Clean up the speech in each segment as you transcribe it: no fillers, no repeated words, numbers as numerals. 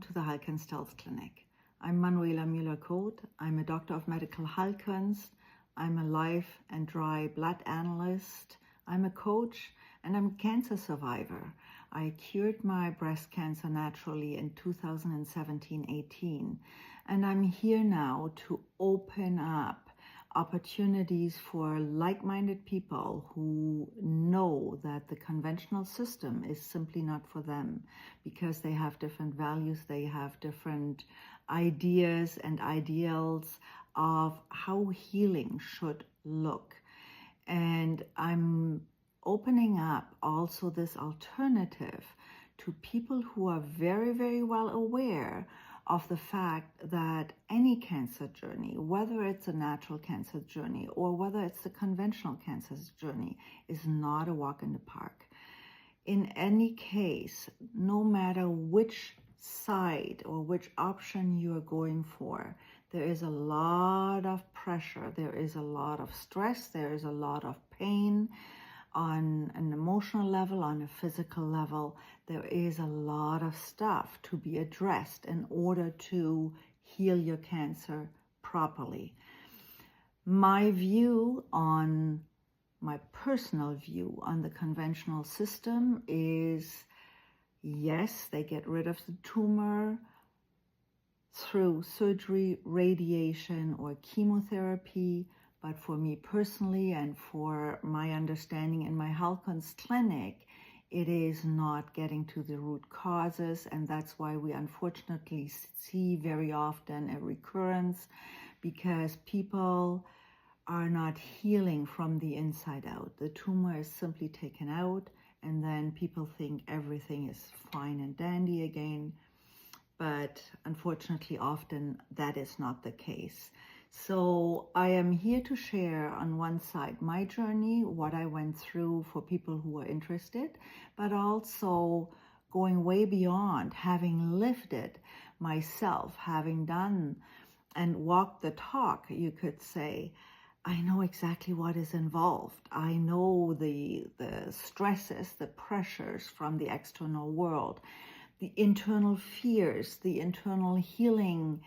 to the Heilkunst Clinic. I'm Manuela Müller-Koth. I'm a doctor of medical Heilkunst. I'm a live and dry blood analyst. I'm a coach and I'm a cancer survivor. I cured my breast cancer naturally in 2017-18, and I'm here now to open up opportunities for like-minded people who know that the conventional system is simply not for them because they have different values, they have different ideas and ideals of how healing should look. And I'm opening up also this alternative to people who are very, very well aware of the fact that any cancer journey, whether it's a natural cancer journey or whether it's a conventional cancer journey, is not a walk in the park. In any case, no matter which side or which option you are going for, there is a lot of pressure, there is a lot of stress, there is a lot of pain on an emotional level, on a physical level. There is a lot of stuff to be addressed in order to heal your cancer properly. My personal view on the conventional system is, yes, they get rid of the tumor through surgery, radiation, or chemotherapy. But for me personally and for my understanding in my Heilkunst Clinic, it is not getting to the root causes, and that's why we unfortunately see very often a recurrence, because people are not healing from the inside out. The tumor is simply taken out, and then people think everything is fine and dandy again. But unfortunately, often that is not the case. So I am here to share on one side my journey, what I went through for people who are interested, but also going way beyond, having lived it myself, having done and walked the talk, you could say. I know exactly what is involved. I know the stresses, the pressures from the external world, the internal fears, the internal healing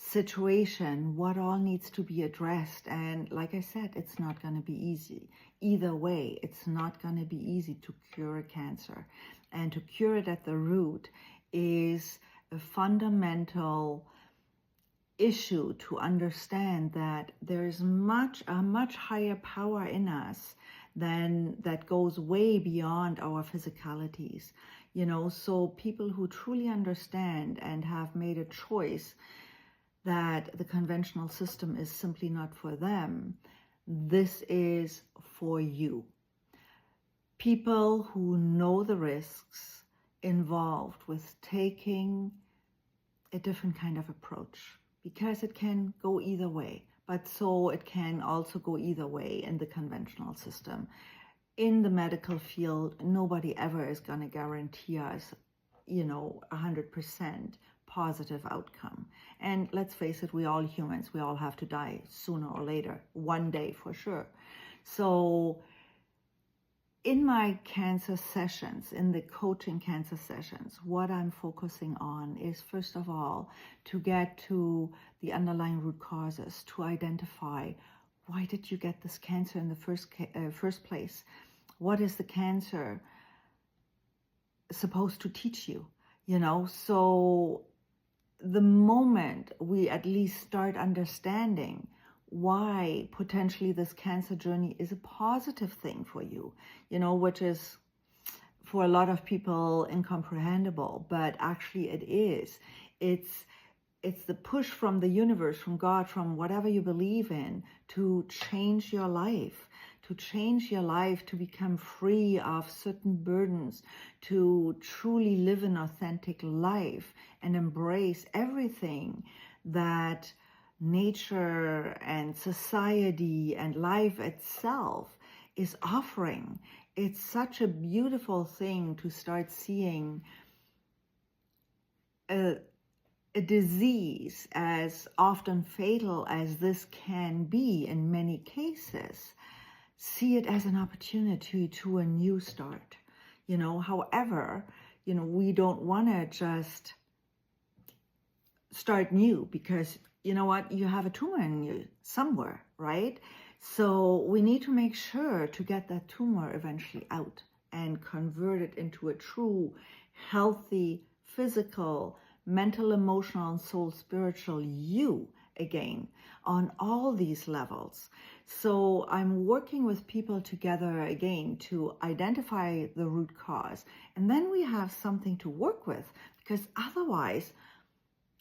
situation, what all needs to be addressed. And like I said, it's not going to be easy. Either way, it's not going to be easy to cure a cancer. And to cure it at the root is a fundamental issue to understand that there is a much higher power in us than that goes way beyond our physicalities. You know, so people who truly understand and have made a choice that the conventional system is simply not for them, this is for you. People who know the risks involved with taking a different kind of approach, because it can go either way, but so it can also go either way in the conventional system. In the medical field, nobody ever is going to guarantee us, 100% positive outcome. And let's face it, we all humans, we all have to die sooner or later, one day for sure. So in my cancer sessions, in the coaching cancer sessions, what I'm focusing on is, first of all, to get to the underlying root causes, to identify, why did you get this cancer in the first place? What is the cancer supposed to teach you? So the moment we at least start understanding why potentially this cancer journey is a positive thing for you, which is for a lot of people incomprehensible, but actually it is. It's the push from the universe, from God, from whatever you believe in, to change your life, to become free of certain burdens, to truly live an authentic life and embrace everything that nature and society and life itself is offering. It's such a beautiful thing to start seeing a disease, as often fatal as this can be in many cases, see it as an opportunity to a new start. However, we don't want to just start new, because you know what, you have a tumor in you somewhere, right? So we need to make sure to get that tumor eventually out and convert it into a true, healthy, physical, mental, emotional, and soul, spiritual you again on all these levels. So I'm working with people together again to identify the root cause, and then we have something to work with, because otherwise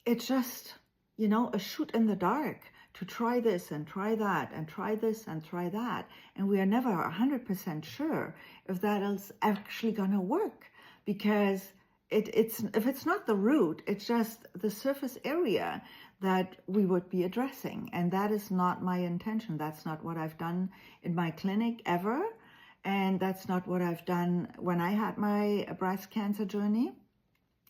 it's just, you know, a shoot in the dark to try this and try that and try this and try that. And we are never 100% sure if that is actually going to work, because it's if it's not the root, it's just the surface area that we would be addressing. And that is not my intention. That's not what I've done in my clinic ever. And that's not what I've done when I had my breast cancer journey.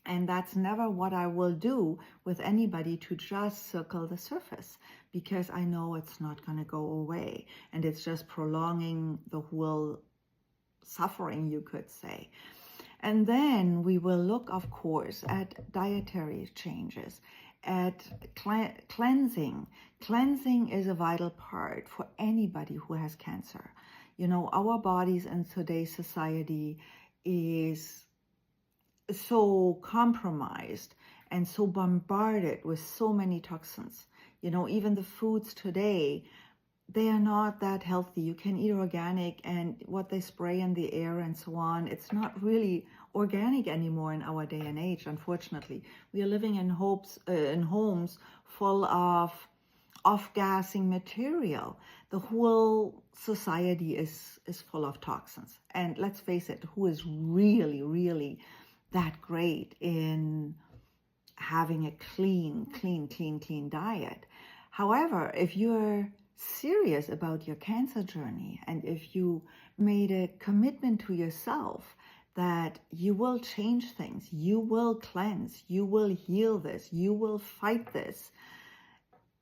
And that's never what I will do with anybody, to just circle the surface, because I know it's not going to go away. And it's just prolonging the whole suffering, you could say. And then we will look, of course, at dietary changes, at cleansing. Cleansing is a vital part for anybody who has cancer. You know, our bodies in today's society is so compromised and so bombarded with so many toxins. You know, even the foods today, they are not that healthy. You can eat organic, and what they spray in the air and so on, it's not really organic anymore in our day and age, unfortunately. We are living in homes full of off-gassing material. The whole society is full of toxins. And let's face it, who is really that great in having a clean diet? However, if you're serious about your cancer journey, and if you made a commitment to yourself that you will change things, you will cleanse, you will heal this, you will fight this,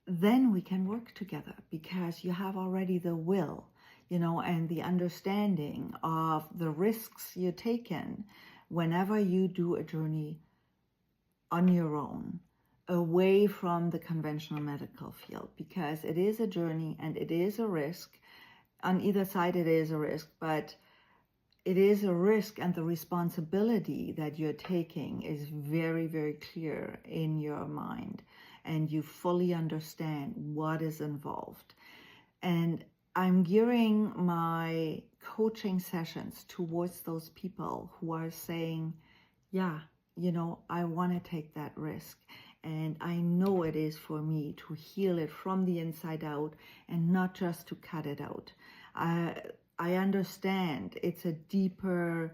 then we can work together, because you have already the will, you know, and the understanding of the risks you taken whenever you do a journey on your own, away from the conventional medical field, because it is a journey and it is a risk. On either side it is a risk, but it is a risk, and the responsibility that you're taking is very clear in your mind, and you fully understand what is involved. And I'm gearing my coaching sessions towards those people who are saying, yeah, you know, I want to take that risk. And I know it is for me to heal it from the inside out, and not just to cut it out. I understand it's a deeper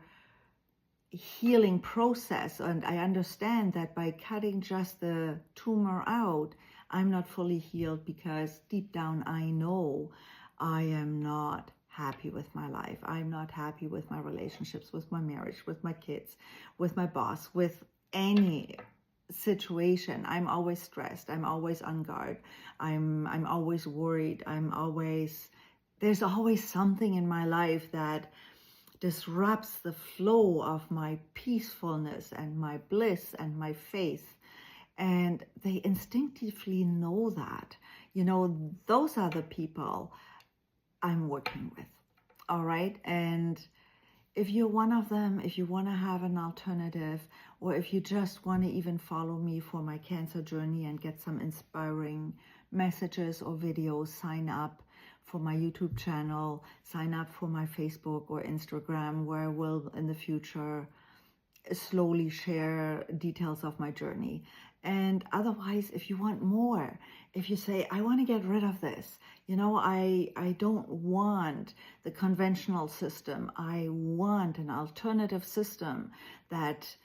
healing process, and I understand that by cutting just the tumor out, I'm not fully healed, because deep down I know I am not happy with my life. I'm not happy with my relationships, with my marriage, with my kids, with my boss, with any situation. I'm always stressed. I'm always on guard. I'm always worried. There's always something in my life that disrupts the flow of my peacefulness and my bliss and my faith. And they instinctively know that. You know, those are the people I'm working with. All right. And if you're one of them, if you want to have an alternative, or if you just want to even follow me for my cancer journey and get some inspiring messages or videos, sign up for my YouTube channel, sign up for my Facebook or Instagram, where I will in the future slowly share details of my journey. And otherwise, if you want more, if you say, I want to get rid of this, you know, I don't want the conventional system. I want an alternative system that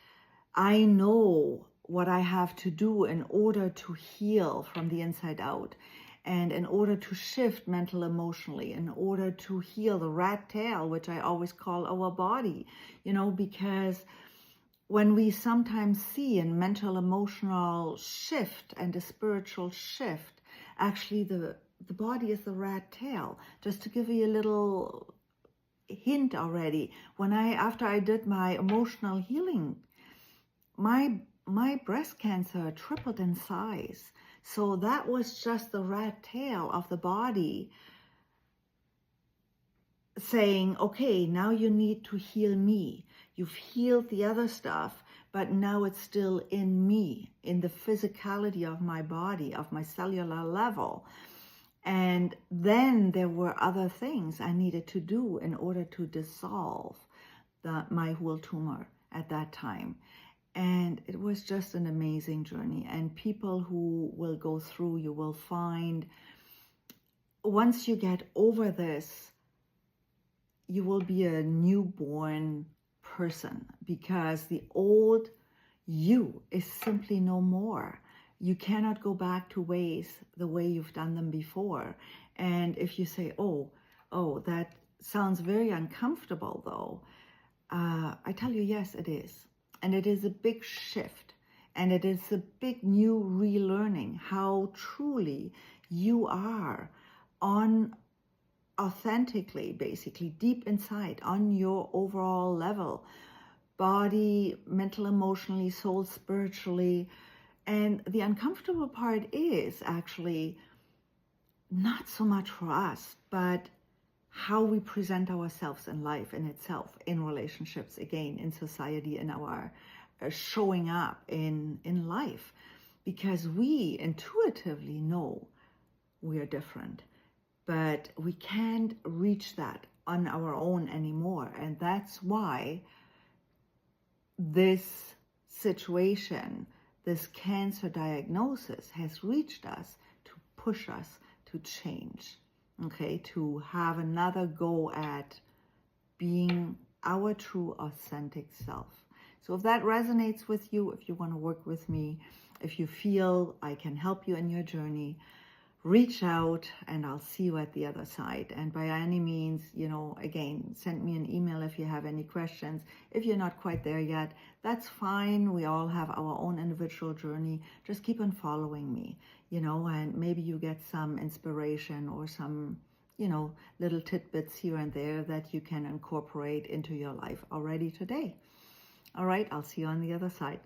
I know what I have to do in order to heal from the inside out, and in order to shift mental, emotionally, in order to heal the rat tail, which I always call our body, you know, because when we sometimes see a mental, emotional shift and a spiritual shift, actually the body is the rat tail. Just to give you a little hint already, after I did my emotional healing, my my breast cancer tripled in size. So that was just the rat tail of the body saying, okay, now you need to heal me. You've healed the other stuff, but now it's still in me, in the physicality of my body, of my cellular level. And then there were other things I needed to do in order to dissolve my whole tumor at that time. And it was just an amazing journey. And people who will go through, you will find, once you get over this, you will be a newborn person, because the old you is simply no more. You cannot go back to ways the way you've done them before. And if you say, oh, that sounds very uncomfortable though, I tell you, yes, it is. And it is a big shift. And it is a big new relearning how truly you are on authentically, basically, deep inside, on your overall level, body, mental, emotionally, soul, spiritually. And the uncomfortable part is actually not so much for us, but how we present ourselves in life in itself, in relationships, again, in society, in our showing up in life. Because we intuitively know we are different, but we can't reach that on our own anymore. And that's why this situation, this cancer diagnosis, has reached us to push us to change, okay, to have another go at being our true authentic self. So if that resonates with you, if you want to work with me, if you feel I can help you in your journey, reach out and I'll see you at the other side. And by any means, again, send me an email if you have any questions. If you're not quite there yet, that's fine. We all have our own individual journey. Just keep on following me, and maybe you get some inspiration or some, little tidbits here and there that you can incorporate into your life already today. All right, I'll see you on the other side.